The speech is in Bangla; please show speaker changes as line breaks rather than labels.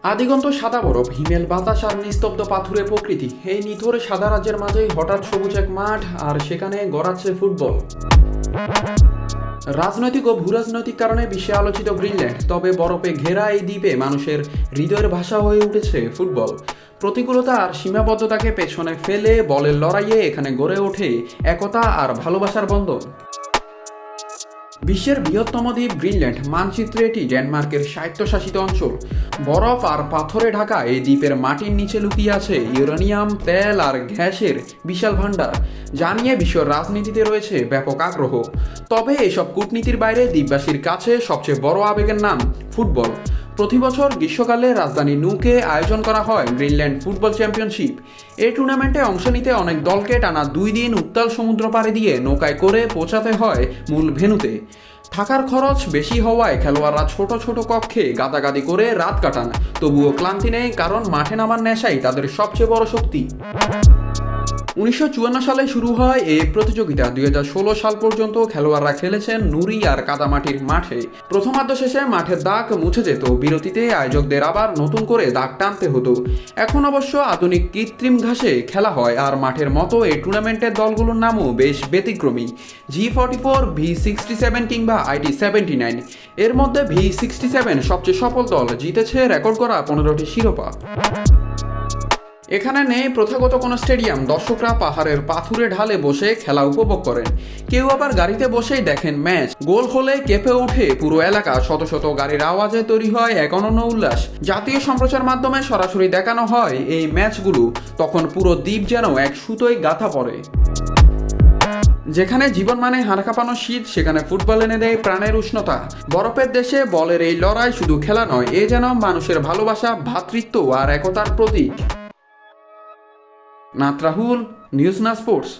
আদিগন্ত সাদা বরফ, হিমেল বাতাস আর নিস্তব্ধ পাথুরে প্রকৃতি, এই নিথর সাদা রাজ্যের মাঝেই হঠাৎ সবুজ এক মাঠ, আর সেখানে গড়াচ্ছে ফুটবল। রাজনৈতিক ও ভূরাজনৈতিক কারণে বিশ্বে আলোচিত গ্রিনল্যান্ড, তবে বরফে ঘেরা এই দ্বীপে মানুষের হৃদয়ের ভাষা হয়ে উঠেছে ফুটবল। প্রতিকূলতা আর সীমাবদ্ধতাকে পেছনে ফেলে বলের লড়াইয়ে এখানে গড়ে ওঠে একতা আর ভালোবাসার বন্ধন। বিশ্বের বৃহত্তম দ্বীপ গ্রিনল্যান্ড, মানচিত্রে এটি ডেনমার্কের স্বায়ত্তশাসিত অঞ্চল। বরফ আর পাথরে ঢাকা এই দ্বীপের মাটির নিচে লুকিয়ে আছে ইউরেনিয়াম, তেল আর গ্যাসের বিশাল ভাণ্ডার, যা নিয়ে বিশ্ব রাজনীতিতে রয়েছে ব্যাপক আগ্রহ। তবে এসব কূটনীতির বাইরে দ্বীপবাসীর কাছে সবচেয়ে বড় আবেগের নাম ফুটবল। প্রতি বছর গ্রীষ্মকালে রাজধানী নুকে আয়োজন করা হয় গ্রিনল্যান্ড ফুটবল চ্যাম্পিয়নশিপ। এই টুর্নামেন্টে অংশ নিতে অনেক দলকে টানা 2 দিন উত্তাল সমুদ্র পাড়ি দিয়ে নৌকায় করে পৌঁছাতে হয় মূল ভেন্যুতে। থাকার খরচ বেশি হওয়ায় খেলোয়াড়রা ছোট ছোট কক্ষে গাদাগাদি করে রাত কাটান, তবুও ক্লান্তি নেই, কারণ মাঠে নামার নেশাই তাদের সবচেয়ে বড় শক্তি। 1954 সালে শুরু হয় এই প্রতিযোগিতা। 2016 সাল পর্যন্ত খেলোয়াড়রা খেলেছেন নুড়ি আর কাদামাটির মাঠে। প্রথমার্ধ শেষে মাঠের দাগ মুছে যেত, বিরতিতে আয়োজকদের আবার নতুন করে দাগ টানতে হতো। এখন অবশ্য আধুনিক কৃত্রিম ঘাসে খেলা হয়, আর মাঠের মতো এই টুর্নামেন্টের দলগুলোর নামও বেশ ব্যতিক্রমী। G44, V67 কিংবা IT79। এর মধ্যে V67 সবচেয়ে সফল দল, জিতেছে রেকর্ড করা 15টি শিরোপা। এখানে নেই প্রথাগত কোনো স্টেডিয়াম, দর্শকরা পাহাড়ের পাথুরে ঢালে বসে খেলা উপভোগ করেন। কেউ আবার গাড়িতে বসেই দেখেন ম্যাচ। গোল হলে কেঁপে ওঠে পুরো এলাকা, শত শত গাড়ির আওয়াজে তৈরি হয় এক অনন্য উল্লাস। জাতীয় সম্প্রচার মাধ্যমে সরাসরি দেখানো হয় এই ম্যাচগুলো, তখন পুরো দ্বীপ যেন এক সুতোয় গাঁথা পড়ে। যেখানে জীবন মানে হাড় কাঁপানো শীত, সেখানে ফুটবল এনে দেয় প্রাণের উষ্ণতা। বরফের দেশে বলের এই লড়াই শুধু খেলা নয়, এ যেন মানুষের ভালোবাসা, ভ্রাতৃত্ব আর একতার প্রতীক। নাথ রাহুল, নিউজ না স্পোর্টস।